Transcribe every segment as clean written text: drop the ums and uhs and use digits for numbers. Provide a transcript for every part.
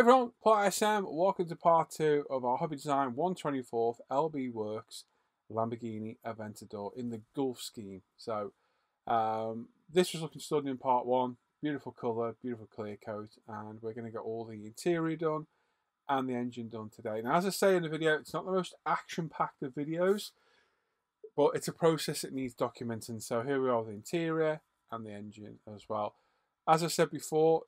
everyone, Paul SM, welcome to part 2 of our Hobby Design 124th LB Works Lamborghini Aventador in the Gulf scheme. So this was looking stunning in part 1, beautiful colour, beautiful clear coat, and we're going to get all the interior done and the engine done today. Now, as I say in the video, it's not the most action-packed of videos, but it's a process that needs documenting. So here we are, the interior and the engine as well. As I said before,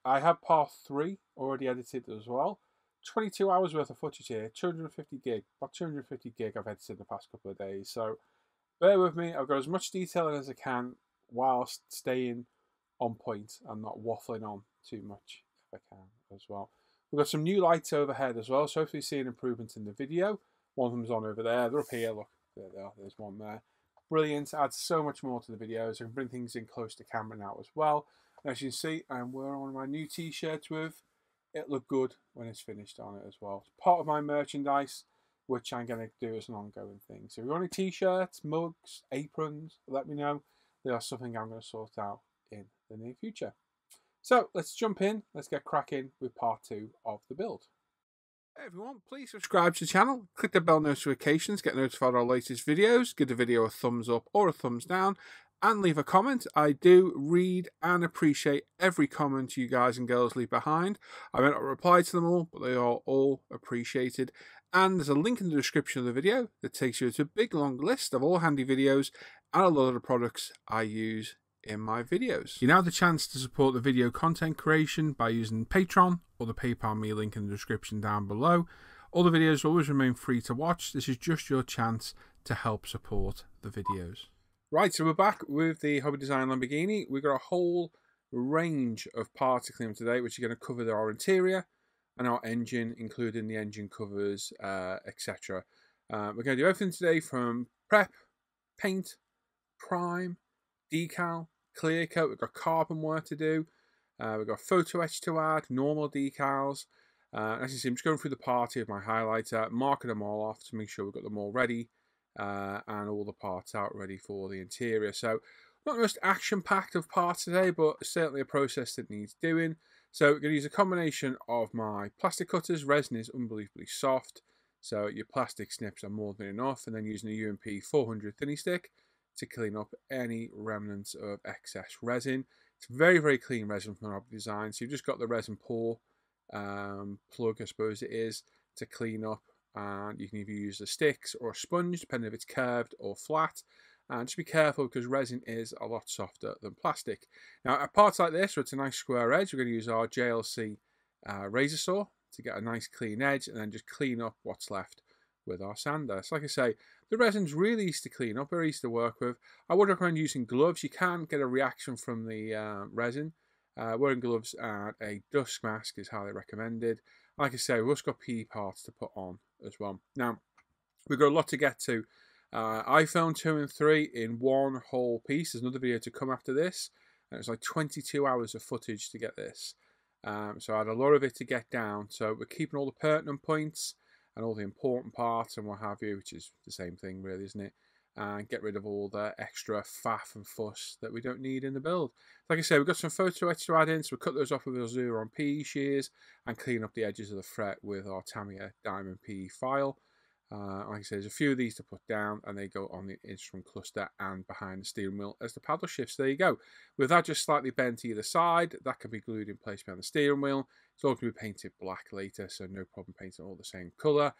I have part 3 already edited as well. 22 hours worth of footage here, 250 gig. About 250 gig I've edited in the past couple of days. So bear with me. I've got as much detail as I can whilst staying on point and not waffling on too much if I can as well. We've got some new lights overhead as well. So hopefully you see an improvement in the video. One of them's on over there. They're up here. Look, there they are. There's one there. Brilliant. Adds so much more to the videos. I can bring things in close to camera now as well. As you can see, I'm wearing one of my new t-shirts with "It Look Good" when it's finished on it as well. It's part of my merchandise, which I'm going to do as an ongoing thing. So if you want any t-shirts, mugs, aprons, let me know. They are something I'm going to sort out in the near future. So let's jump in. Let's get cracking with part 2 of the build. Hey everyone, please subscribe to the channel, click the bell notifications, get notified of our latest videos, give the video a thumbs up or a thumbs down, and leave a comment. I do read and appreciate every comment you guys and girls leave behind. I may not reply to them all, but they are all appreciated. And there's a link in the description of the video that takes you to a big long list of all handy videos and a lot of the products I use in my videos. You now have the chance to support the video content creation by using Patreon or the PayPal me link in the description down below. All the videos always remain free to watch. This is just your chance to help support the videos. Right, so we're back with the Hobby Design Lamborghini. We've got a whole range of parts to clean today, which are going to cover our interior and our engine, including the engine covers, etc. We're going to do everything today from prep, paint, prime, decal, clear coat. We've got carbon work to do. We've got photo etch to add, normal decals. As you see, I'm just going through the party of my highlighter, marking them all off to make sure we've got them all ready. And all the parts out ready for the interior. So not the most action-packed of parts today, but certainly a process that needs doing. So we're going to use a combination of my plastic cutters. Resin is unbelievably soft, so your plastic snips are more than enough, and then using a UMP 400 thinny stick to clean up any remnants of excess resin. It's very, very clean resin from Hobby Design. So you've just got the resin pour plug, I suppose it is, to clean up. And you can either use a sticks or a sponge, depending if it's curved or flat. And just be careful because resin is a lot softer than plastic. Now, at parts like this, where it's a nice square edge, we're going to use our JLC razor saw to get a nice clean edge and then just clean up what's left with our sander. So like I say, the resin's really easy to clean up, very easy to work with. I would recommend using gloves. You can get a reaction from the resin. Wearing gloves and a dust mask is highly recommended. Like I say, we've also got PE parts to put on as well. Now, we've got a lot to get to. iPhone 2 and 3 in one whole piece. There's another video to come after this. And it's like 22 hours of footage to get this. So I had a lot of it to get down. So we're keeping all the pertinent points and all the important parts and what have you, which is the same thing really, isn't it? And get rid of all the extra faff and fuss that we don't need in the build. Like I say, we've got some photo etch to add in, so we'll cut those off with our Zuron PE shears and clean up the edges of the fret with our Tamiya Diamond PE file. Like I say, there's a few of these to put down, and they go on the instrument cluster and behind the steering wheel as the paddle shifts. There you go. With that just slightly bent either side, that can be glued in place behind the steering wheel. It's all going to be painted black later, so no problem painting all the same colour.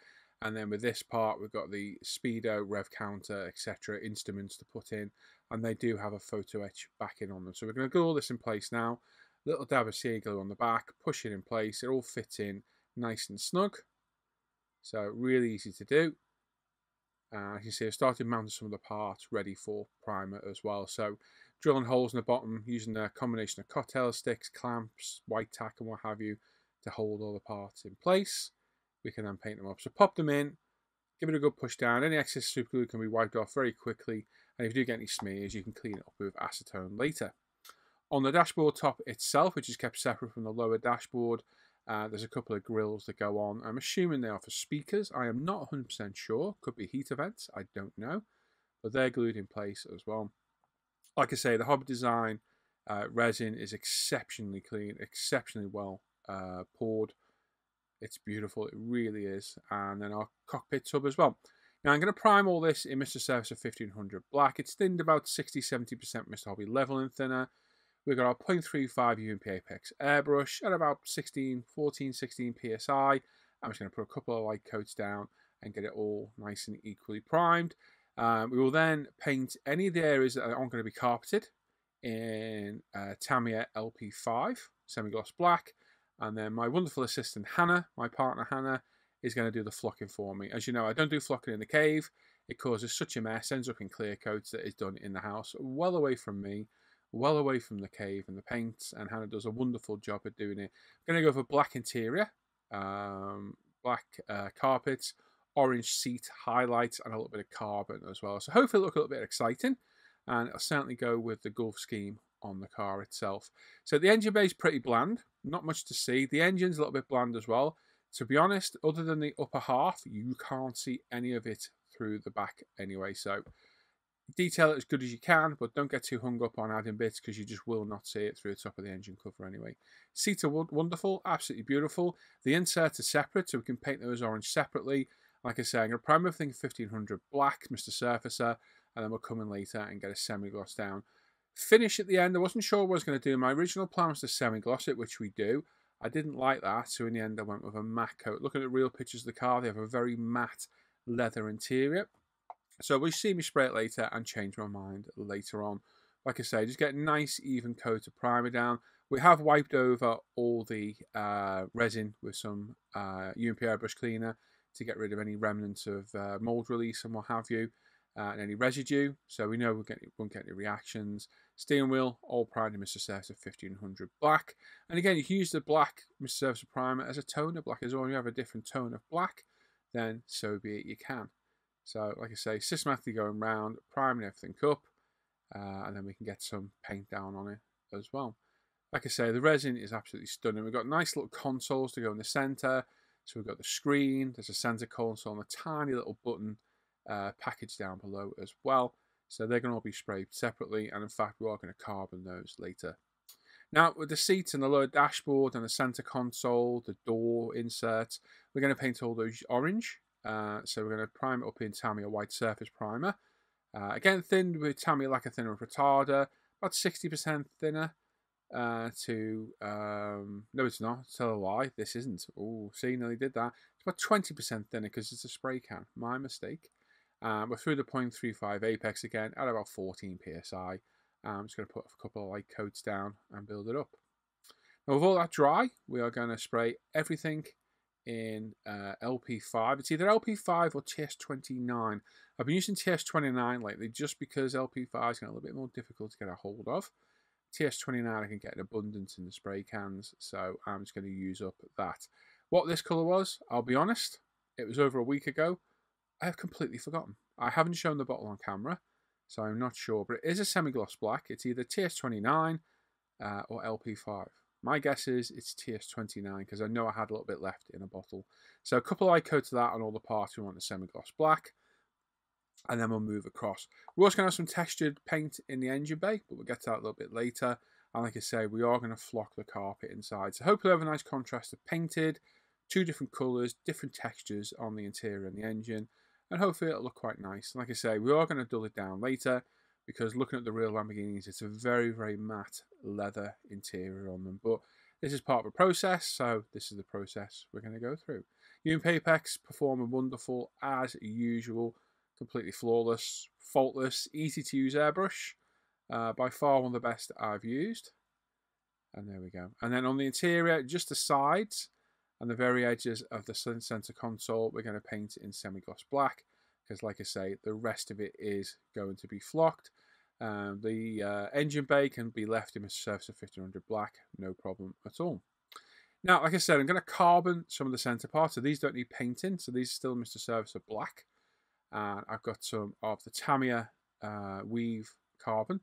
And then with this part, we've got the Speedo Rev Counter, etc. instruments to put in. And they do have a photo etch backing on them. So we're going to glue all this in place now. Little dab of CA glue on the back, push it in place. It all fits in nice and snug. So really easy to do. As you see, I've started mounting some of the parts ready for primer as well. So drilling holes in the bottom using a combination of cocktail sticks, clamps, white tack and what have you to hold all the parts in place. We can then paint them up. So pop them in, give it a good push down. Any excess super glue can be wiped off very quickly. And if you do get any smears, you can clean it up with acetone later. On the dashboard top itself, which is kept separate from the lower dashboard, there's a couple of grills that go on. I'm assuming they are for speakers. I am not 100% sure. Could be heater vents. I don't know. But they're glued in place as well. Like I say, the Hobby Design resin is exceptionally clean, exceptionally well poured. It's beautiful, it really is. And then our cockpit tub as well. Now I'm going to prime all this in Mr. Surfacer 1500 black. It's thinned about 60-70% Mr. Hobby leveling thinner. We've got our 0.35 UMP Apex airbrush at about 16 PSI. I'm just going to put a couple of light coats down and get it all nice and equally primed. We will then paint any of the areas that aren't going to be carpeted in Tamiya LP5 semi-gloss black. And then my wonderful assistant Hannah, my partner Hannah, is going to do the flocking for me. As you know, I don't do flocking in the cave. It causes such a mess, ends up in clear coats that is done in the house, well away from me, well away from the cave and the paints, and Hannah does a wonderful job at doing it. I'm going to go for black interior, black carpets, orange seat highlights, and a little bit of carbon as well. So hopefully it'll look a little bit exciting, and I'll certainly go with the Gulf scheme on the car itself. So the engine bay is pretty bland, not much to see. The engine's a little bit bland as well. To be honest, other than the upper half, you can't see any of it through the back anyway. So detail it as good as you can, but don't get too hung up on adding bits because you just will not see it through the top of the engine cover anyway. Seats are wonderful, absolutely beautiful. The inserts are separate, so we can paint those orange separately. Like I say, I'm going to prime everything 1500 black, Mr. Surfacer, and then we'll come in later and get a semi-gloss down. Finish at the end, I wasn't sure what I was going to do. My original plan was to semi-gloss it, which we do. I didn't like that, so in the end I went with a matte coat. Looking at real pictures of the car, they have a very matte leather interior. So we'll see me spray it later and change my mind later on. Like I say, just get a nice even coat of primer down. We have wiped over all the resin with some UMP airbrush cleaner to get rid of any remnants of mold release and what have you, and any residue. So we know we won't get any reactions. Steering wheel, all primed in Mr. Surfacer 1500 black. And again, you can use the black Mr. Surfacer primer as a toner. Black as well. If you have a different tone of black, then so be it, you can. So, like I say, systematically going round, priming everything up, and then we can get some paint down on it as well. Like I say, the resin is absolutely stunning. We've got nice little consoles to go in the centre. So we've got the screen, there's a centre console, and a tiny little button package down below as well. So they're going to all be sprayed separately, and in fact, we are going to carbon those later. Now, with the seats and the lower dashboard and the centre console, the door inserts, we're going to paint all those orange. So we're going to prime it up in Tamiya White Surface Primer. Again, thinned with Tamiya Lacquer Thinner and Retarder, about 60% thinner. No, it's not. Tell a lie. This isn't. Oh, see, nearly did that. It's about 20% thinner because it's a spray can. My mistake. We're through the 0.35 Apex again at about 14 PSI. I'm just going to put a couple of light coats down and build it up. Now, with all that dry, we are going to spray everything in LP5. It's either LP5 or TS29. I've been using TS29 lately just because LP5 is getting a little bit more difficult to get a hold of. TS29 I can get in abundance in the spray cans, so I'm just going to use up that. What this colour was, I'll be honest, it was over a week ago. I have completely forgotten. I haven't shown the bottle on camera, so I'm not sure, but it is a semi-gloss black. It's either TS29 or LP5. My guess is it's TS29 because I know I had a little bit left in a bottle. So a couple of eye coats of that on all the parts we want the semi-gloss black, and then we'll move across. We're also going to have some textured paint in the engine bay, but we'll get to that a little bit later. And like I say, we are going to flock the carpet inside. So hopefully we have a nice contrast of painted, two different colours, different textures on the interior and the engine, and hopefully it'll look quite nice. And like I say, we are going to dull it down later, because looking at the real Lamborghinis, it's a very, very matte leather interior on them. But this is part of a process, so this is the process we're going to go through. UMP Apex performing wonderful as usual, completely flawless, faultless, easy to use airbrush. By far one of the best I've used. And there we go. And then on the interior, just the sides and the very edges of the center console, we're going to paint it in semi-gloss black. Because like I say, the rest of it is going to be flocked. The engine bay can be left in Mr. Surfacer 1500 black, no problem at all. Now, like I said, I'm going to carbon some of the center parts. So these don't need painting. So these are still Mr. Surfacer black. And I've got some of the Tamiya weave carbon.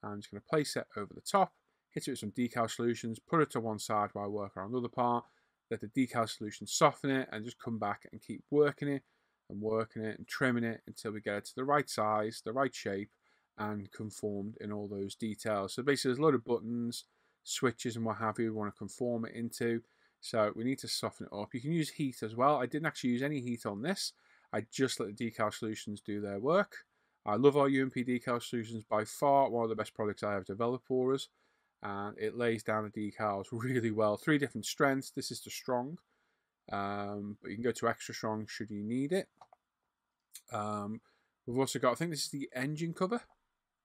I'm just going to place it over the top, hit it with some Decal Solutions, put it to one side while I work on another part, let the Decal Solutions soften it, and just come back and keep working it and trimming it until we get it to the right size, the right shape, and conformed in all those details. So basically there's a load of buttons, switches and what have you we want to conform it into. So we need to soften it up. You can use heat as well. I didn't actually use any heat on this. I just let the Decal Solutions do their work. I love our UMP Decal Solutions, by far one of the best products I have developed for us. And it lays down the decals really well. 3 different strengths. This is the strong, but you can go to extra strong should you need it. We've also got, I think this is the engine cover.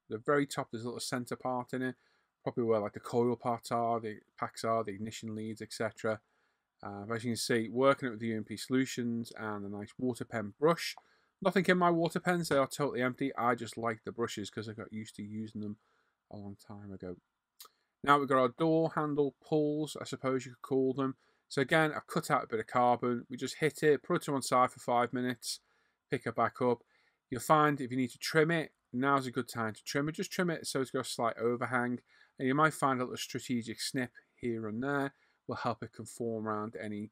The very top, there's a little center part in it. Probably where like the coil parts are, the packs are, the ignition leads, etc. As you can see, working it with the UMP Solutions and a nice water pen brush. Nothing in my water pens, they are totally empty. I just like the brushes because I got used to using them a long time ago. Now we've got our door handle pulls, I suppose you could call them. So again, I've cut out a bit of carbon. We just hit it, put it to one side for 5 minutes, pick it back up. You'll find if you need to trim it, now's a good time to trim it. Just trim it so it's got a slight overhang. And you might find a little strategic snip here and there will help it conform around any,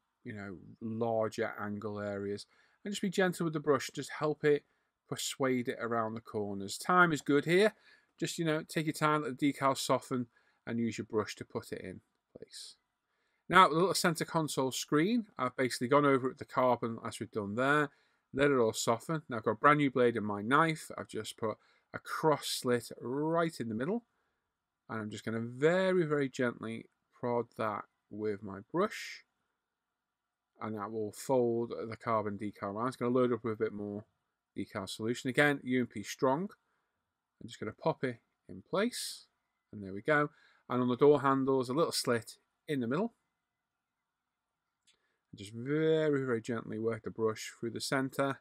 larger angle areas. And just be gentle with the brush, just help it persuade it around the corners. Time is good here. Just, take your time, let the decal soften, and use your brush to put it in place. Now, the little center console screen, I've basically gone over it with the carbon as we've done there. Let it all soften. Now I've got a brand new blade in my knife. I've just put a cross slit right in the middle. And I'm just going to very, very gently prod that with my brush. And that will fold the carbon decal around. It's going to load up with a bit more decal solution. Again, UMP strong. I'm just going to pop it in place. And there we go. And on the door handles, a little slit in the middle. And just very, very gently work the brush through the center.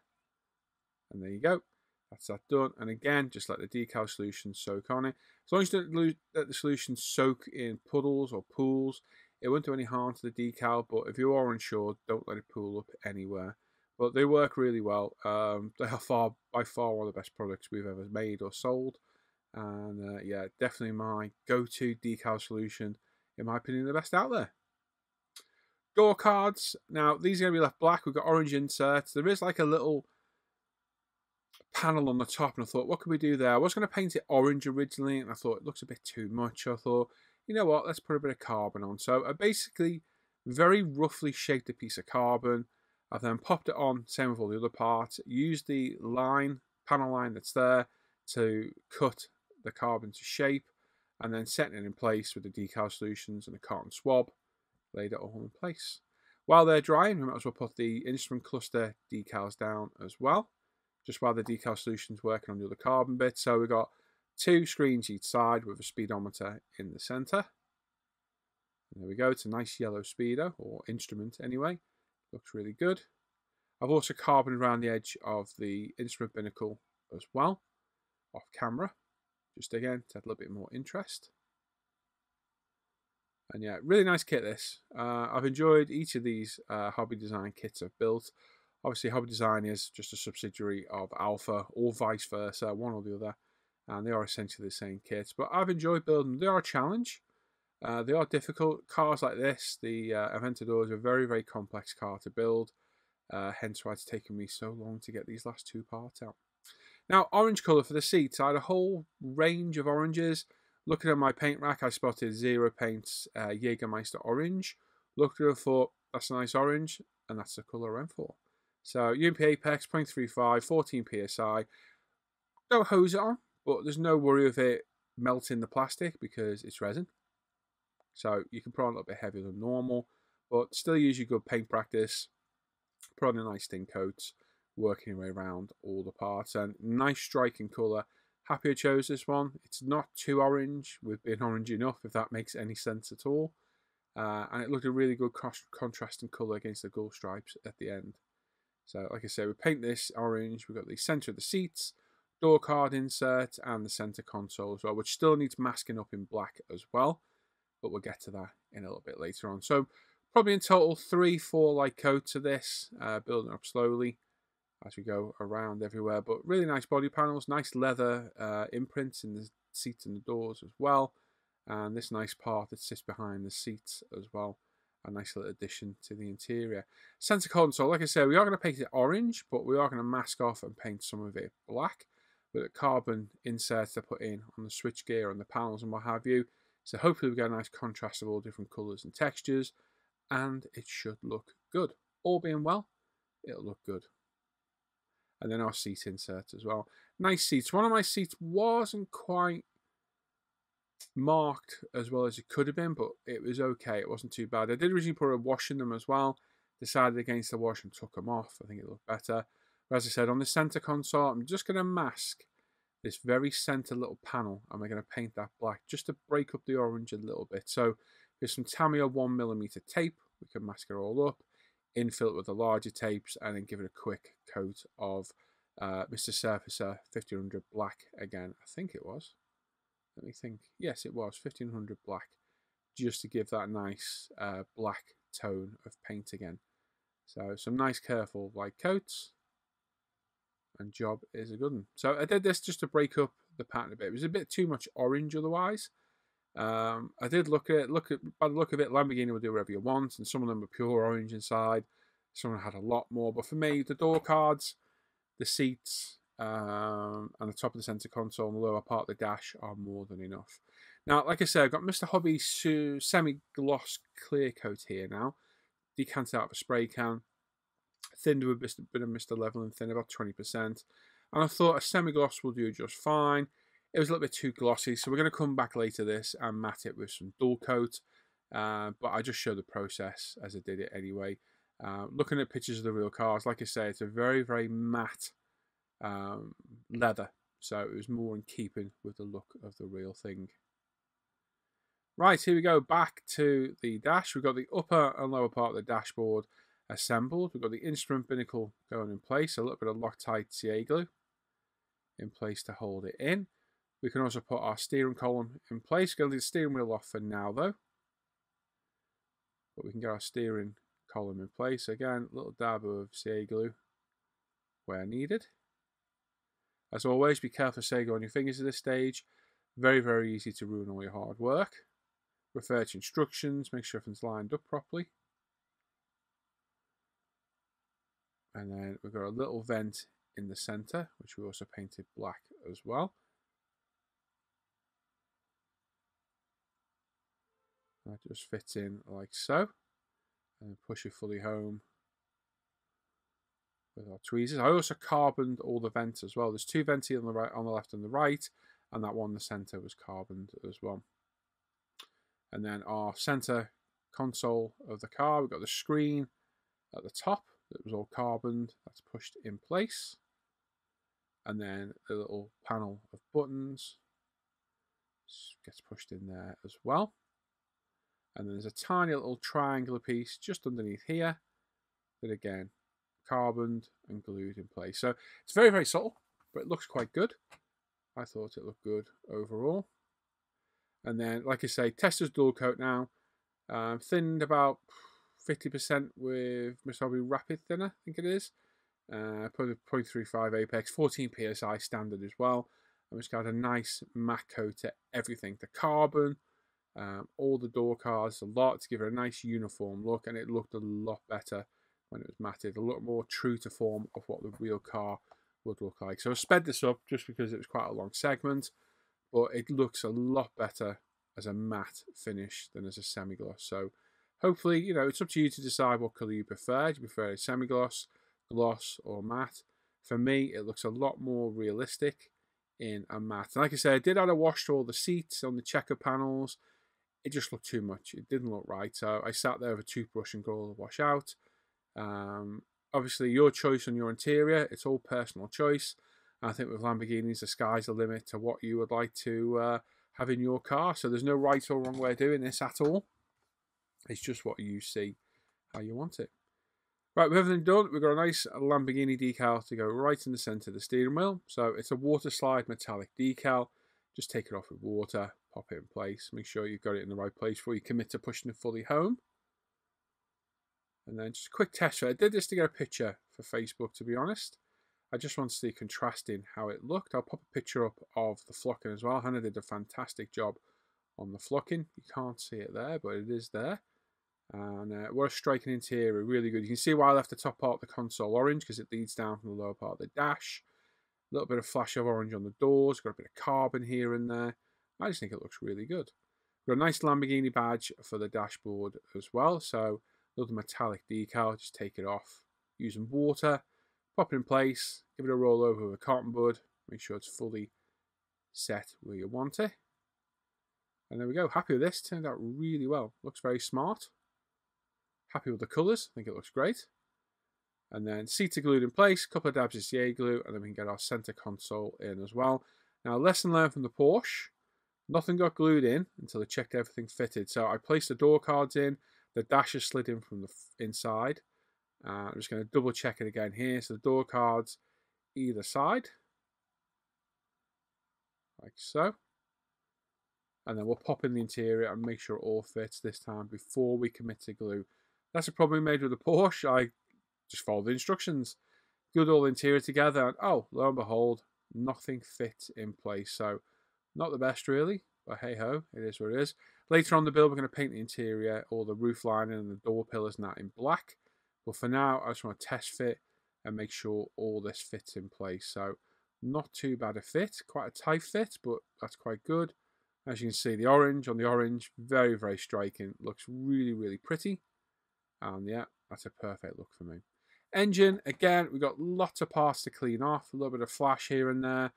And there you go. That's that done. And again, just let the decal solution soak on it. As long as you don't let the solution soak in puddles or pools, it won't do any harm to the decal. But if you are unsure, don't let it pool up anywhere. But they work really well. They are by far one of the best products we've ever made or sold. And yeah, definitely my go-to decal solution. In my opinion, the best out there. Door cards. Now, these are going to be left black. We've got orange inserts. There is like a little panel on the top, and I thought, what can we do there? I was going to paint it orange originally, and I thought it looks a bit too much. I thought, you know what, let's put a bit of carbon on. So I basically very roughly shaped a piece of carbon. I then popped it on, same with all the other parts. Used the panel line that's there to cut the carbon to shape, and then setting it in place with the decal solutions and a cotton swab. Laid it all in place. While they're drying, we might as well put the instrument cluster decals down as well, just while the decal solution's working on the other carbon bit. So we've got 2 screens each side with a speedometer in the center. And there we go. It's a nice yellow speedo, or instrument anyway. Looks really good. I've also carboned around the edge of the instrument binnacle as well, off camera, just again to add a little bit more interest. And yeah, really nice kit this. I've enjoyed each of these Hobby Design kits I've built. Obviously, Hobby Design is just a subsidiary of Alpha, or vice versa, one or the other. And they are essentially the same kits. But I've enjoyed building them. They are a challenge. They are difficult. Cars like this, the Aventador, is a very, very complex car to build. Hence why it's taken me so long to get these last 2 parts out. Now, orange colour for the seats. I had a whole range of oranges. Looking at my paint rack, I spotted Zero Paint's Jägermeister Orange. Looked at it and thought, that's a nice orange, and that's the colour I went for. So, UMP Apex 0.35, 14 PSI. Don't hose it on, but there's no worry of it melting the plastic because it's resin. So, you can put on a little bit heavier than normal, but still use your good paint practice. Put on a nice thin coat, working your way around all the parts. And nice striking colour. Happy I chose this one. It's not too orange. We've been orange enough, if that makes any sense at all. And it looked a really good contrasting colour against the gold stripes at the end. So, like I say, we paint this orange. We've got the centre of the seats, door card insert, and the centre console as well, which still needs masking up in black as well. But we'll get to that in a little bit later on. So, probably in total 3-4 light coats of this, building up slowly as we go around everywhere. But really nice body panels, nice leather imprints in the seats and the doors as well. And this nice part that sits behind the seats as well. A nice little addition to the interior. Center console, like I said, we are going to paint it orange, but we are going to mask off and paint some of it black with the carbon inserts to put in on the switchgear and the panels and what have you. So hopefully we get a nice contrast of all different colours and textures. and it should look good. All being well, it'll look good. And then our seat insert as well. Nice seats. One of my seats wasn't quite marked as well as it could have been, but it was okay. It wasn't too bad. I did originally put a wash in them as well. Decided against the wash and took them off. I think it looked better. But as I said, on the center console, I'm just going to mask this very center little panel, and we're going to paint that black just to break up the orange a little bit. So there's some Tamiya 1mm tape. We can mask it all up, infill it with the larger tapes, and then give it a quick coat of Mr. Surfacer 1500 black again. I think it was. Let me think. Yes, it was 1500 black, just to give that nice black tone of paint again. So some nice careful light coats, and job is a good one. So I did this just to break up the pattern a bit. It was a bit too much orange otherwise. I did look at by the look of it, Lamborghini will do whatever you want, and some of them were pure orange inside. Some of them had a lot more, but for me, the door cards, the seats, and the top of the center console and the lower part of the dash are more than enough. Now, like I said, I've got Mr. Hobby's semi-gloss clear coat here now, decanted out of a spray can, thinned with a bit of Mr. Level and thin, about 20%. And I thought a semi-gloss will do just fine. It was a little bit too glossy, so we're going to come back later this and matte it with some dual coat. But I just show the process as I did it anyway. Looking at pictures of the real cars, like I say, it's a very, very matte leather, so it was more in keeping with the look of the real thing. Right, here we go, back to the dash. We've got the upper and lower part of the dashboard assembled. We've got the instrument binnacle going in place, a little bit of Loctite CA glue in place to hold it in. We can also put our steering column in place. Going to leave the steering wheel off for now though, but we can get our steering column in place. Again, a little dab of CA glue where needed. As always, be careful of CA glue on your fingers at this stage. Very, very easy to ruin all your hard work. Refer to instructions, make sure everything's lined up properly. And then we've got a little vent in the center, which we also painted black as well. That just fits in like so. And push it fully home with our tweezers. I also carboned all the vents as well. There's two vents on the right, on the left and the right, and that one in the center was carboned as well. And then our center console of the car, we've got the screen at the top that was all carboned. That's pushed in place. And then the little panel of buttons gets pushed in there as well. And then there's a tiny little triangular piece just underneath here that again carboned and glued in place. So it's very, very subtle, but it looks quite good. I thought it looked good overall. And then, like I say, Tesla's dual coat now. Thinned about 50% with Mr. Hobby Rapid Thinner, I think it is. Put a 0.35 Apex, 14 PSI standard as well. And it's got a nice matte coat to everything. The carbon, all the door cards, a lot to give it a nice uniform look, and it looked a lot better when it was matted, a lot more true to form of what the real car would look like. So I sped this up just because it was quite a long segment, but it looks a lot better as a matte finish than as a semi-gloss. So hopefully, you know, it's up to you to decide what colour you prefer. Do you prefer a semi-gloss, gloss, or matte? For me, it looks a lot more realistic in a matte. And like I said, I did add a wash to all the seats on the checker panels. It just looked too much. It didn't look right. So I sat there with a toothbrush and got all the wash out. Obviously, your choice on your interior. It's all personal choice. I think with Lamborghinis, the sky's the limit to what you would like to have in your car. So there's no right or wrong way of doing this at all. It's just what you see, how you want it. Right, with everything done, we've got a nice Lamborghini decal to go right in the centre of the steering wheel. So it's a water slide metallic decal. Just take it off with water, pop it in place. Make sure you've got it in the right place before you commit to pushing it fully home. And then just a quick test. I did this to get a picture for Facebook, to be honest. I just want to see contrasting how it looked. I'll pop a picture up of the flocking as well. Hannah did a fantastic job on the flocking. You can't see it there, but it is there. And what a striking interior, really good. You can see why I left the top part of the console orange, because it leads down from the lower part of the dash. A little bit of flash of orange on the doors, got a bit of carbon here and there. I just think it looks really good. Got a nice Lamborghini badge for the dashboard as well, so another metallic decal. Just take it off using water, pop it in place, give it a roll over with a cotton bud, make sure it's fully set where you want it. And there we go. Happy with this. Turned out really well. Looks very smart. Happy with the colours. I think it looks great. And then seats are glued in place. A couple of dabs of CA glue. And then we can get our centre console in as well. Now, lesson learned from the Porsche. Nothing got glued in until I checked everything fitted. So I placed the door cards in. The dash is slid in from the inside. I'm just going to double check it again here. So the door cards either side. Like so. And then we'll pop in the interior and make sure it all fits this time before we commit to glue. That's a problem we made with the Porsche. I just followed the instructions, glued all the interior together, and oh, lo and behold, nothing fits in place. So not the best really, but hey ho, it is what it is. Later on in the build, we're going to paint the interior, all the roof lining and the door pillars and that in black. But for now, I just want to test fit and make sure all this fits in place. So not too bad a fit, quite a tight fit, but that's quite good. As you can see, the orange on the orange, very, very striking. Looks really, really pretty. And yeah, that's a perfect look for me. Engine, again, we've got lots of parts to clean off. A little bit of flash here and there.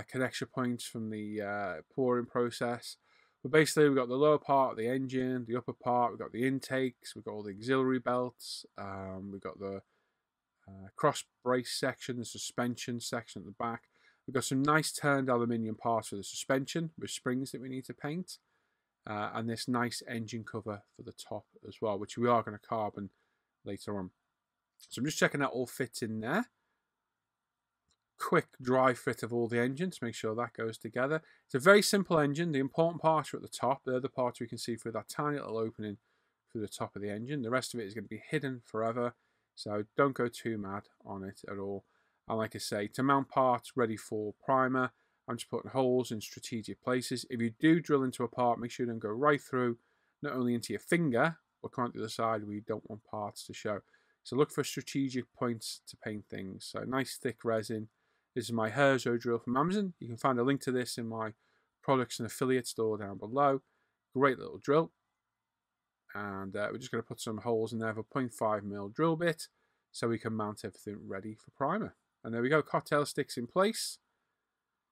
Connection points from the pouring process. But basically, we've got the lower part of the engine, the upper part, we've got the intakes, we've got all the auxiliary belts, we've got the cross brace section, the suspension section at the back. We've got some nice turned aluminium parts for the suspension with springs that we need to paint. And this nice engine cover for the top as well, which we are going to carbon later on. So I'm just checking that all fits in there. Quick dry fit of all the engines, make sure that goes together. It's a very simple engine. The important parts are at the top. They're the parts we can see through that tiny little opening through the top of the engine. The rest of it is going to be hidden forever. So don't go too mad on it at all. And like I say, to mount parts ready for primer, I'm just putting holes in strategic places. If you do drill into a part, make sure you don't go right through, not only into your finger, but come out the other side where you don't want parts to show. So look for strategic points to paint things. So nice thick resin. This is my Herzo drill from Amazon. You can find a link to this in my products and affiliate store down below. Great little drill. And we're just going to put some holes in there with a 0.5mm drill bit so we can mount everything ready for primer. And there we go, cocktail sticks in place.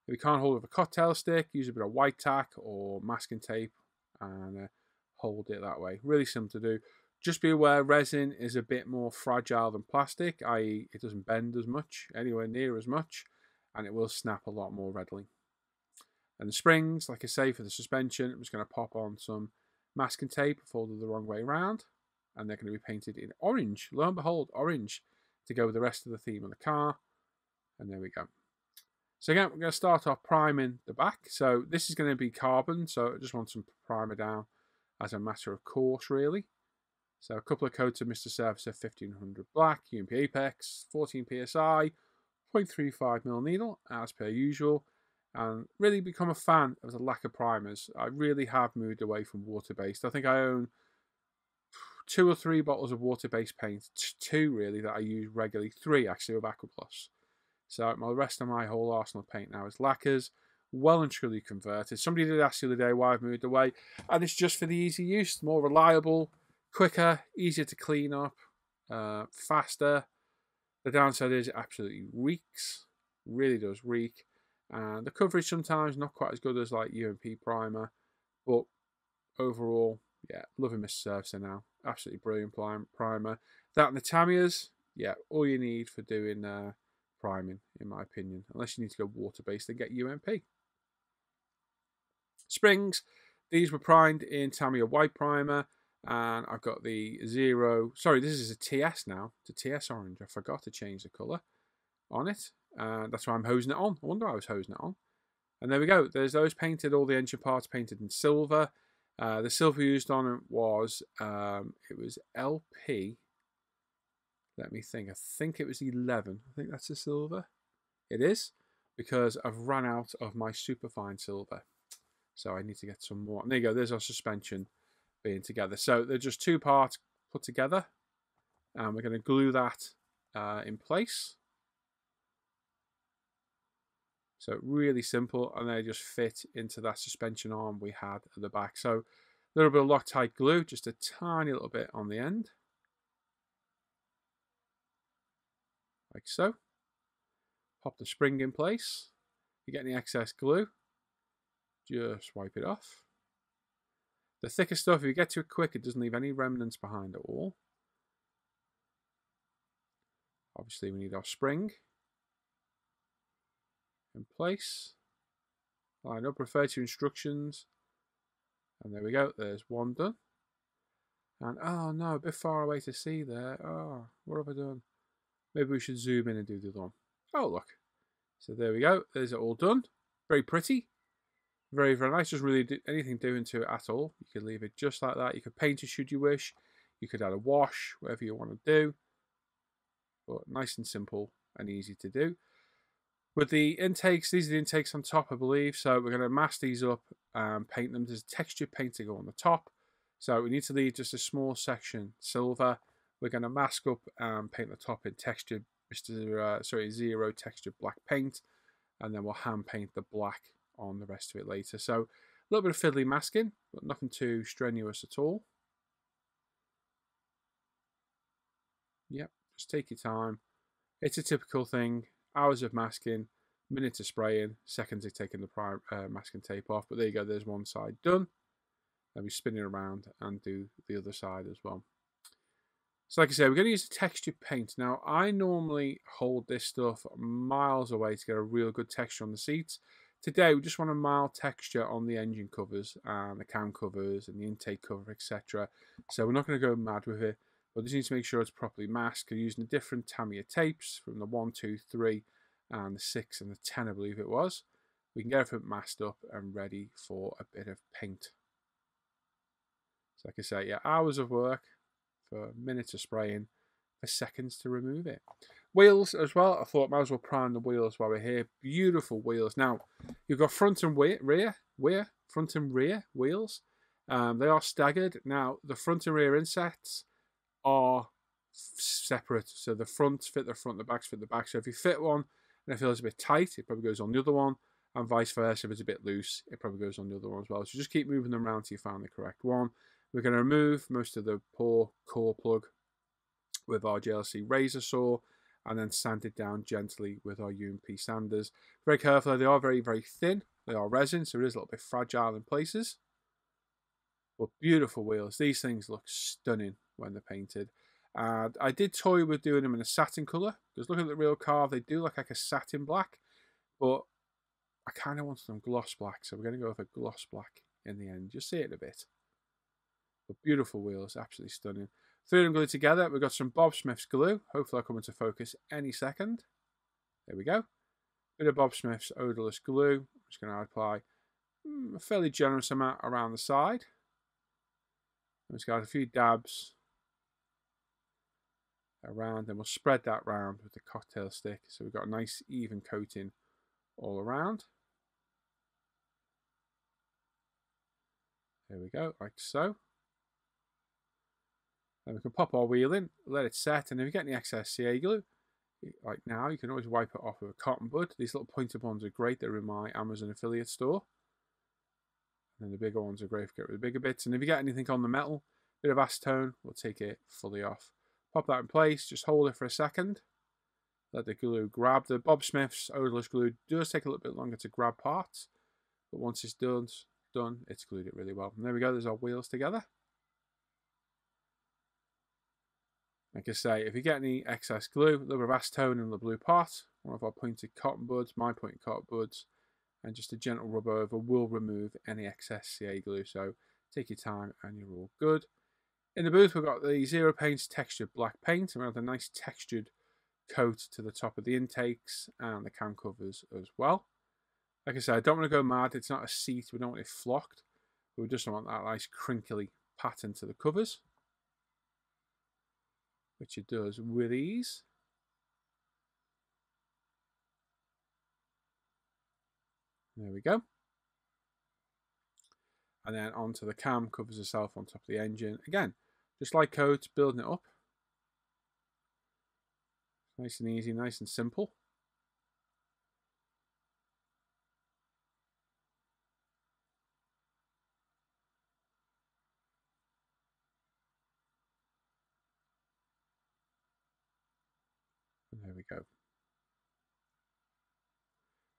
If you can't hold it with a cocktail stick, use a bit of white tack or masking tape and hold it that way. Really simple to do. Just be aware resin is a bit more fragile than plastic, i.e. it doesn't bend as much, anywhere near as much, and it will snap a lot more readily. And the springs, like I say, for the suspension, I'm just going to pop on some masking tape folded the wrong way around, and they're going to be painted in orange. Lo and behold, orange to go with the rest of the theme of the car. And there we go. So again, we're going to start off priming the back. So this is going to be carbon, so I just want some primer down as a matter of course, really. So a couple of coats of Mr. Surfacer 1500 Black, UMP Apex, 14 PSI, 0.35mm needle, as per usual. And really become a fan of the lack of primers. I really have moved away from water-based. I think I own 2 or 3 bottles of water-based paint. 2 really that I use regularly. 3 actually with Aqua Plus. So the rest of my whole arsenal of paint now is lacquers, well and truly converted. Somebody did ask the other day why I've moved away, and it's just for the easy use, more reliable, quicker, easier to clean up, faster. The downside is it absolutely reeks, really does reek, and the coverage sometimes not quite as good as like UMP primer, but overall, yeah, loving Mr. Surfacer now. Absolutely brilliant primer. That and the Tamiya's, yeah, all you need for doing priming, in my opinion, unless you need to go water-based and get UMP. Springs, these were primed in Tamiya white primer, and I've got the zero, sorry, this is a TS now, it's a TS orange. I forgot to change the colour on it, and that's why I'm hosing it on. I wonder why I was hosing it on. And there we go, there's those painted, all the engine parts painted in silver. The silver used on it was LP. Let me think. I think it was 11. I think that's the silver. It is, because I've run out of my superfine silver. So I need to get some more. And there you go. There's our suspension being together. So they're just 2 parts put together. And we're going to glue that in place. So really simple. And they just fit into that suspension arm we had at the back. So a little bit of Loctite glue, just a tiny little bit on the end. like so. Pop the spring in place. If you get any excess glue, just wipe it off. The thicker stuff, if you get to it quick, it doesn't leave any remnants behind at all. Obviously, we need our spring in place. Line up, refer to instructions. And there we go, there's one done. And oh no, a bit far away to see there. Oh, what have I done? Maybe we should zoom in and do the other one. Oh, look. So there we go, there's it all done. Very pretty. Very, very nice. Doesn't really do anything doing to it at all. You could leave it just like that. You could paint it should you wish. You could add a wash, whatever you want to do. But nice and simple and easy to do. With the intakes, these are the intakes on top, I believe. So we're going to mask these up and paint them. There's a texture paint to go on the top. So we need to leave just a small section silver. We're going to mask up and paint the top in texture, zero texture black paint. And then we'll hand paint the black on the rest of it later. So a little bit of fiddly masking, but nothing too strenuous at all. Yep, just take your time. It's a typical thing. Hours of masking, minutes of spraying, seconds of taking the masking tape off. But there you go, there's one side done. Then we spin it around and do the other side as well. So like I said, we're going to use a texture paint. Now, I normally hold this stuff miles away to get a real good texture on the seats. Today, we just want a mild texture on the engine covers and the cam covers and the intake cover, etc. So we're not going to go mad with it, but just need to make sure it's properly masked. We're using the different Tamiya tapes from the 1, 2, 3, and the 6 and the 10, I believe it was. We can get everything masked up and ready for a bit of paint. So like I say, yeah, hours of work for minutes of spraying, for seconds to remove it. Wheels as well. I thought might as well prime the wheels while we're here. Beautiful wheels. Now, you've got front and rear wheels. They are staggered. Now, the front and rear insets are separate. So the fronts fit the front, the backs fit the back. So if you fit one and it feels a bit tight, it probably goes on the other one. And vice versa, if it's a bit loose, it probably goes on the other one as well. So just keep moving them around till you find the correct one. We're going to remove most of the poor core plug with our JLC razor saw and then sand it down gently with our UMP sanders. Very careful, they are very, very thin. They are resin, so it is a little bit fragile in places. But beautiful wheels. These things look stunning when they're painted. And I did toy with doing them in a satin colour, because looking at the real car, they do look like a satin black, but I kind of wanted them gloss black, so we're going to go with a gloss black in the end. Just see it a bit. But beautiful wheels, absolutely stunning. Three of them glued together. We've got some Bob Smith's glue. Hopefully I'll come into focus any second. There we go. Bit of Bob Smith's odorless glue. I'm just going to apply a fairly generous amount around the side. I'm just got a few dabs around, and we'll spread that round with the cocktail stick. So we've got a nice even coating all around. There we go, like so. And we can pop our wheel in, let it set, and if you get any excess CA glue, like now, you can always wipe it off with a cotton bud. These little pointed ones are great. They're in my Amazon affiliate store. And then the bigger ones are great for getting rid of the bigger bits. And if you get anything on the metal, bit of acetone, we'll take it fully off. Pop that in place, just hold it for a second. Let the glue grab. The Bob Smith's odorless glue does take a little bit longer to grab parts, but once it's done, it's glued it really well. And there we go, there's our wheels together. Like I say, if you get any excess glue, a little bit of acetone in the blue pot, one of our pointed cotton buds, my pointed cotton buds, and just a gentle rub over will remove any excess CA glue. So take your time and you're all good. In the booth, we've got the Zero Paints textured black paint, and we have a nice textured coat to the top of the intakes and the cam covers as well. Like I said, I don't want to go mad. It's not a seat. We don't want it flocked. We just want that nice crinkly pattern to the covers, which it does with ease. There we go. And then onto the cam covers itself on top of the engine. Again, just like coats, building it up. Nice and easy, nice and simple. And there we go.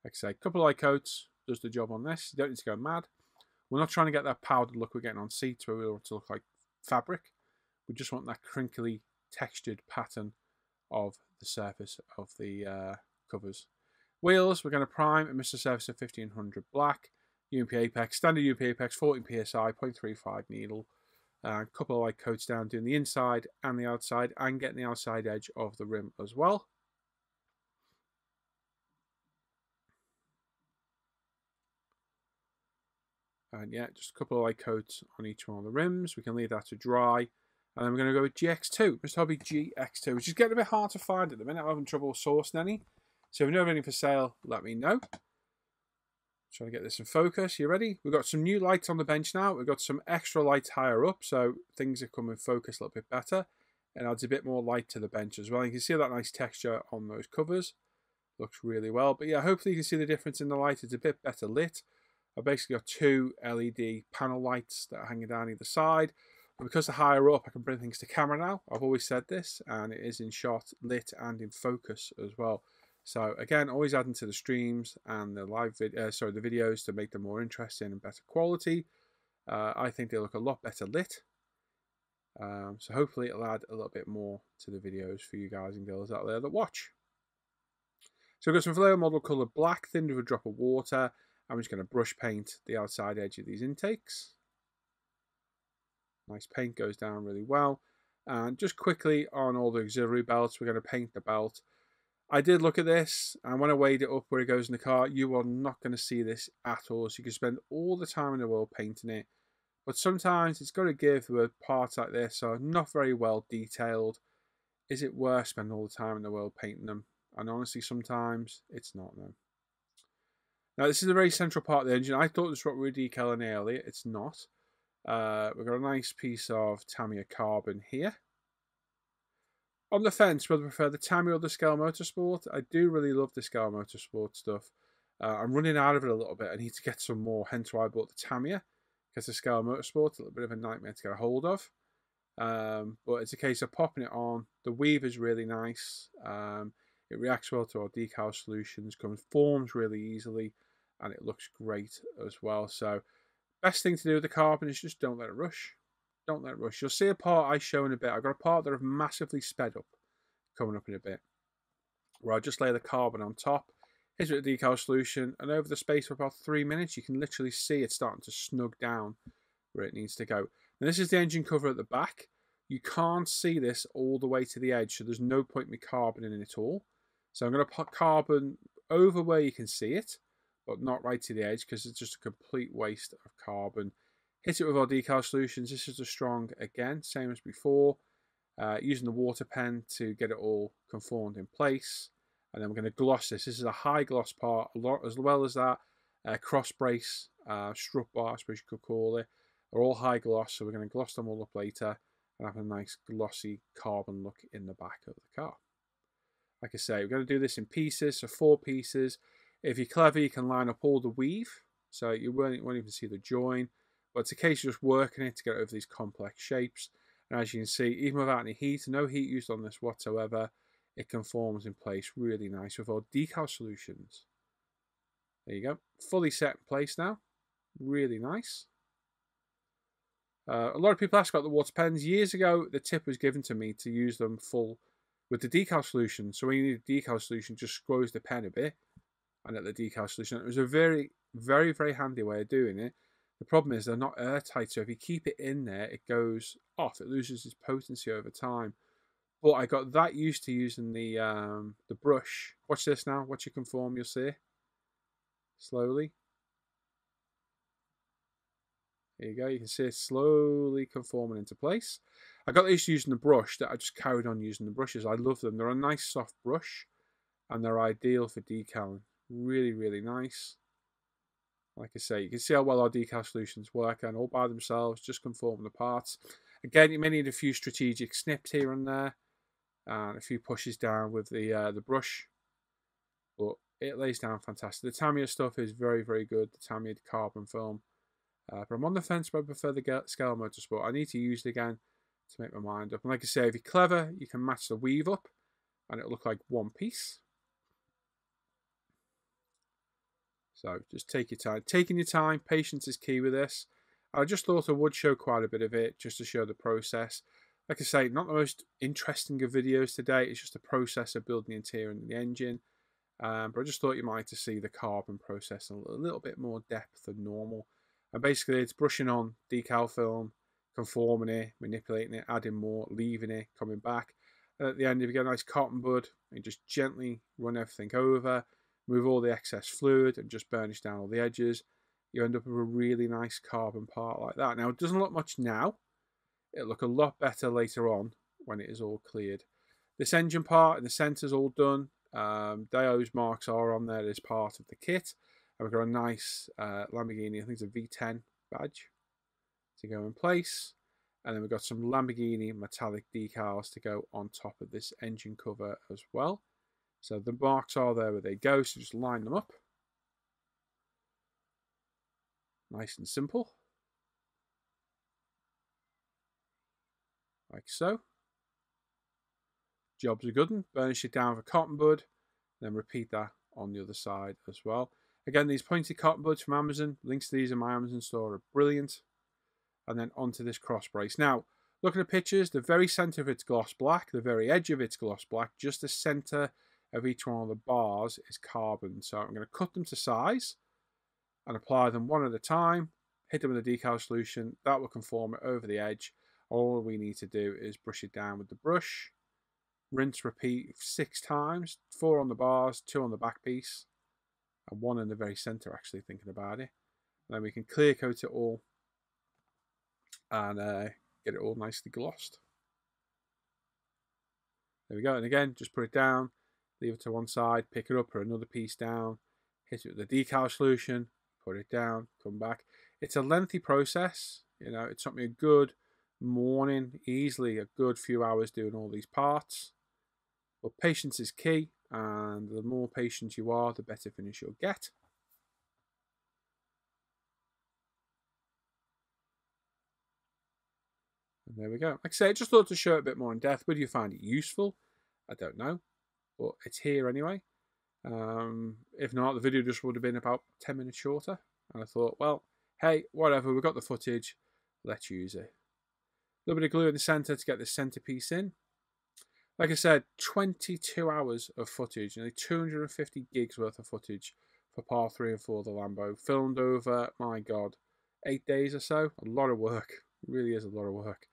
Like I say, a couple of light coats does the job on this. You don't need to go mad. We're not trying to get that powdered look we're getting on seats where we want it to look like fabric. We just want that crinkly textured pattern of the surface of the covers. Wheels, we're going to prime a Mr. Surface of 1500 black, UMP Apex, standard UMP Apex, 14 PSI, 0.35 needle. A couple of light coats down doing the inside and the outside and getting the outside edge of the rim as well. And yeah, just a couple of light coats on each one of the rims. We can leave that to dry. And then we're going to go with GX2, Mr. Hobby GX2, which is getting a bit hard to find at the minute. I'm having trouble sourcing any. So if you know of any for sale, let me know. Trying to get this in focus. You ready? We've got some new lights on the bench now. We've got some extra lights higher up, so things are coming in focus a little bit better. And adds a bit more light to the bench as well. You can see that nice texture on those covers. Looks really well. But yeah, hopefully you can see the difference in the light. It's a bit better lit. I've basically got two LED panel lights that are hanging down either side. But because they're higher up, I can bring things to camera now. I've always said this, and it is in shot, lit, and in focus as well. So again, always adding to the streams and the the videos to make them more interesting and better quality. I think they look a lot better lit. So hopefully it'll add a little bit more to the videos for you guys and girls out there that watch. So we've got some Vallejo model colour black, thinned with a drop of water. I'm just going to brush paint the outside edge of these intakes. Nice paint, goes down really well. And just quickly on all the auxiliary belts, we're going to paint the belt. I did look at this, and when I weighed it up where it goes in the car, you are not going to see this at all. So you can spend all the time in the world painting it. But sometimes it's got to give with parts like this are not very well detailed. Is it worth spending all the time in the world painting them? And honestly, sometimes it's not, no. Now, this is a very central part of the engine. I thought this was what we were decaling earlier. It's not. We've got a nice piece of Tamiya carbon here. On the fence, whether I prefer the Tamiya or the Scale Motorsport. I do really love the Scale Motorsport stuff. I'm running out of it a little bit. I need to get some more, hence why I bought the Tamiya. Because the Scale Motorsport is a little bit of a nightmare to get a hold of. But it's a case of popping it on. The weave is really nice. It reacts well to our Decal Solutions, conforms really easily, and it looks great as well. So, best thing to do with the carbon is just don't let it rush. Don't let it rush. You'll see a part I show in a bit. I've got a part that I've massively sped up, coming up in a bit, where I just lay the carbon on top. Here's with the Decal Solution, and over the space of about 3 minutes, you can literally see it starting to snug down where it needs to go. Now, this is the engine cover at the back. You can't see this all the way to the edge, so there's no point in me carboning in it all. So I'm going to put carbon over where you can see it, but not right to the edge because it's just a complete waste of carbon. Hit it with our Decal Solutions. This is a strong, again, same as before. Using the water pen to get it all conformed in place. And then we're going to gloss this. This is a high gloss part, as well as that cross brace, strut bar, I suppose you could call it. They're all high gloss, so we're going to gloss them all up later and have a nice glossy carbon look in the back of the car. Like I say, we're going to do this in pieces, so 4 pieces. If you're clever, you can line up all the weave, so you won't even see the join. But it's a case of just working it to get over these complex shapes. And as you can see, even without any heat, no heat used on this whatsoever, it conforms in place really nice with our Decal Solutions. There you go. Fully set in place now. Really nice. A lot of people ask about the water pens. Years ago, the tip was given to me to use them full with the Decal Solution. So when you need a Decal Solution, just squeeze the pen a bit and at the Decal Solution. It was a very, very, very handy way of doing it. The problem is they're not airtight, so if you keep it in there, it goes off. It loses its potency over time. But I got that used to using the brush. Watch this now. Watch it conform, you'll see. Slowly. There you go. You can see it slowly conforming into place. I got used to using the brush that I just carried on using the brushes. I love them. They're a nice soft brush and they're ideal for decaling. Really, really nice. Like I say, you can see how well our Decal Solutions work and all by themselves, just conform the parts. Again, you may need a few strategic snips here and there and a few pushes down with the brush, but it lays down fantastic. The Tamiya stuff is very, very good, the Tamiya carbon film. But I'm on the fence, but I prefer the Scale Motorsport. I need to use it again to make my mind up. And like I say, if you're clever, you can match the weave up and it'll look like one piece. So just take your time. Taking your time, patience is key with this. I just thought I would show quite a bit of it just to show the process. Like I say, not the most interesting of videos today. It's just a process of building the interior and the engine. But I just thought you might like to see the carbon process in a little bit more depth than normal. And basically it's brushing on decal film, conforming it, manipulating it, adding more, leaving it, coming back. And at the end, if you get a nice cotton bud, and just gently run everything over, move all the excess fluid and just burnish down all the edges, you end up with a really nice carbon part like that. Now, it doesn't look much now. It'll look a lot better later on when it is all cleared. This engine part in the centre is all done. Those marks are on there as part of the kit. And we've got a nice Lamborghini, I think it's a V10 badge to go in place. And then we've got some Lamborghini metallic decals to go on top of this engine cover as well. So the marks are there where they go, so just line them up. Nice and simple. Like so. Job's a good one. Burnish it down with a cotton bud, then repeat that on the other side as well. Again, these pointed cotton buds from Amazon, links to these in my Amazon store are brilliant. And then onto this cross brace. Now, look at the pictures, the very center of it's gloss black, the very edge of it's gloss black, just the center of each one of the bars is carbon. So I'm going to cut them to size and apply them one at a time, hit them with a decal solution, that will conform it over the edge. All we need to do is brush it down with the brush, rinse, repeat 6 times, 4 on the bars, 2 on the back piece, and 1 in the very center actually, thinking about it. And then we can clear coat it all and get it all nicely glossed. There we go, and again, just put it down, leave it to one side, pick it up, put another piece down, hit it with the decal solution, put it down, come back. It's a lengthy process, you know, it took me a good morning, easily a good few hours doing all these parts. But patience is key, and the more patient you are, the better finish you'll get. And there we go. Like I say, I just thought to show it a bit more in depth. Whether you find it useful, I don't know. But it's here anyway. If not, the video just would have been about 10 minutes shorter. And I thought, well, hey, whatever, we've got the footage. Let's use it. A little bit of glue in the centre to get the centrepiece in. Like I said, 22 hours of footage, nearly 250 gigs worth of footage for part 3 and 4 of the Lambo. Filmed over, my God, 8 days or so. A lot of work. It really is a lot of work.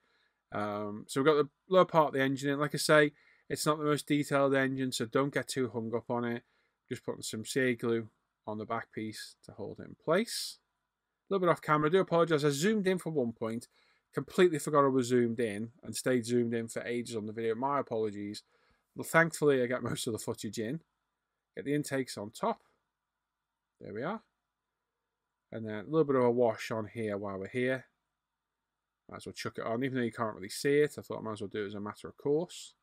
So we've got the lower part of the engine in. Like I say, it's not the most detailed engine, so don't get too hung up on it. Just putting some CA glue on the back piece to hold it in place. A little bit off camera. I do apologise. I zoomed in for one point. Completely forgot I was zoomed in and stayed zoomed in for ages on the video. My apologies. Well, thankfully, I got most of the footage in. Get the intakes on top. There we are. And then a little bit of a wash on here while we're here. Might as well chuck it on. Even though you can't really see it, I thought I might as well do it as a matter of course.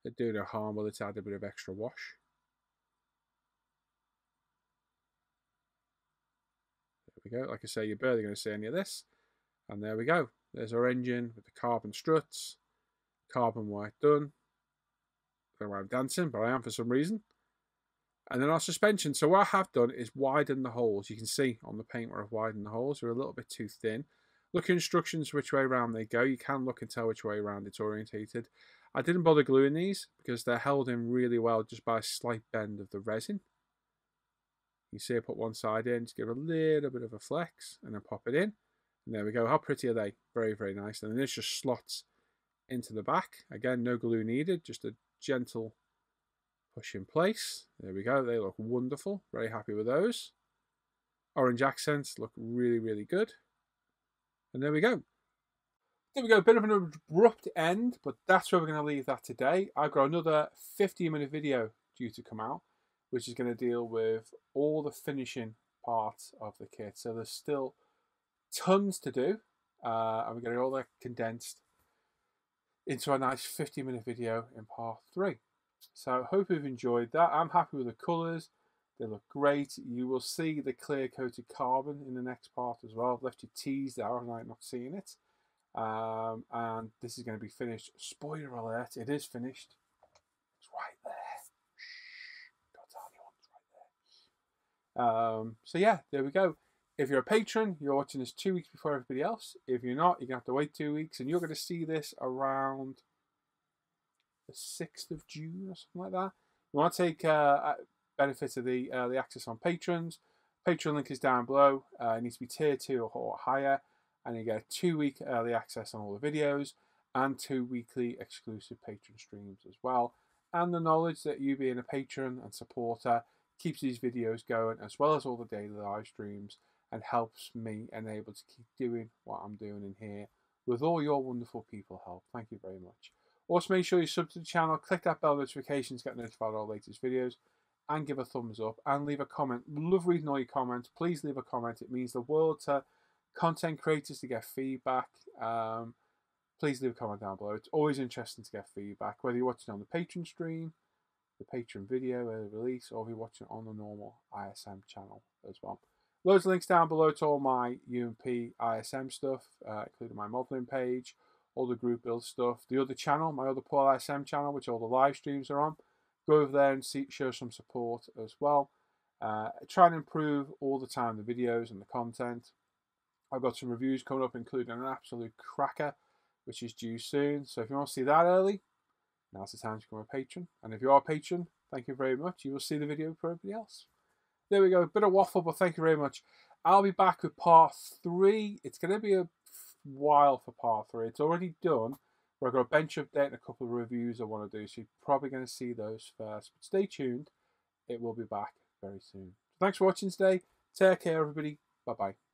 It'd do no harm with it to add a bit of extra wash. There we go. Like I say, you're barely going to see any of this. And there we go. There's our engine with the carbon struts. Carbon white done. I don't know why I'm dancing, but I am for some reason. And then our suspension. So what I have done is widen the holes. You can see on the paint where I've widened the holes. They're a little bit too thin. Look at instructions which way around they go. You can look and tell which way around it's orientated. I didn't bother gluing these because they're held in really well just by a slight bend of the resin. You see I put one side in, just give it a little bit of a flex and then pop it in. And there we go. How pretty are they? Very, very nice. And then this just slots into the back. Again, no glue needed, just a gentle push in place. There we go. They look wonderful. Very happy with those. Orange accents look really, really good. And there we go. There we go. A bit of an abrupt end, but that's where we're going to leave that today. I've got another 15-minute video due to come out, which is going to deal with all the finishing parts of the kit. So there's still tons to do, and we're going to all that condensed into a nice 50-minute video in part 3. So I hope you've enjoyed that. I'm happy with the colours. They look great. You will see the clear coated carbon in the next part as well. I've left you teased out and I'm not seeing it. And this is going to be finished. Spoiler alert, it is finished. So yeah, there we go. If you're a patron, you're watching this 2 weeks before everybody else. If you're not, you're going to have to wait 2 weeks, and you're going to see this around the 6th of June or something like that. You want to take benefit of the access on patrons. Patreon link is down below. It needs to be tier 2 or higher, and you get a 2-week early access on all the videos and 2 weekly exclusive patron streams as well. And the knowledge that you being a patron and supporter keeps these videos going, as well as all the daily live streams, and helps me enable to keep doing what I'm doing in here with all your wonderful people help. Thank you very much. Also, make sure you sub to the channel, click that bell notification to get notified of our latest videos, and give a thumbs up and leave a comment. Love reading all your comments. Please leave a comment. It means the world to content creators to get feedback. Please leave a comment down below. It's always interesting to get feedback, whether you're watching on the Patreon stream, the Patreon video release, or if you're watching on the normal ISM channel as well. Loads of links down below to all my UMP ISM stuff, including my modelling page, all the group build stuff, the other channel, my other Paul ISM channel, which all the live streams are on. Go over there and show some support as well. Try and improve all the time the videos and the content. I've got some reviews coming up, including an absolute cracker, which is due soon. So if you want to see that early, now's the time to become a patron. And if you are a patron, thank you very much. You will see the video for everybody else. There we go. Bit of waffle, but thank you very much. I'll be back with part 3. It's going to be a while for part 3. It's already done. But I've got a bench update and a couple of reviews I want to do. So you're probably going to see those first. But stay tuned. It will be back very soon. Thanks for watching today. Take care, everybody. Bye-bye.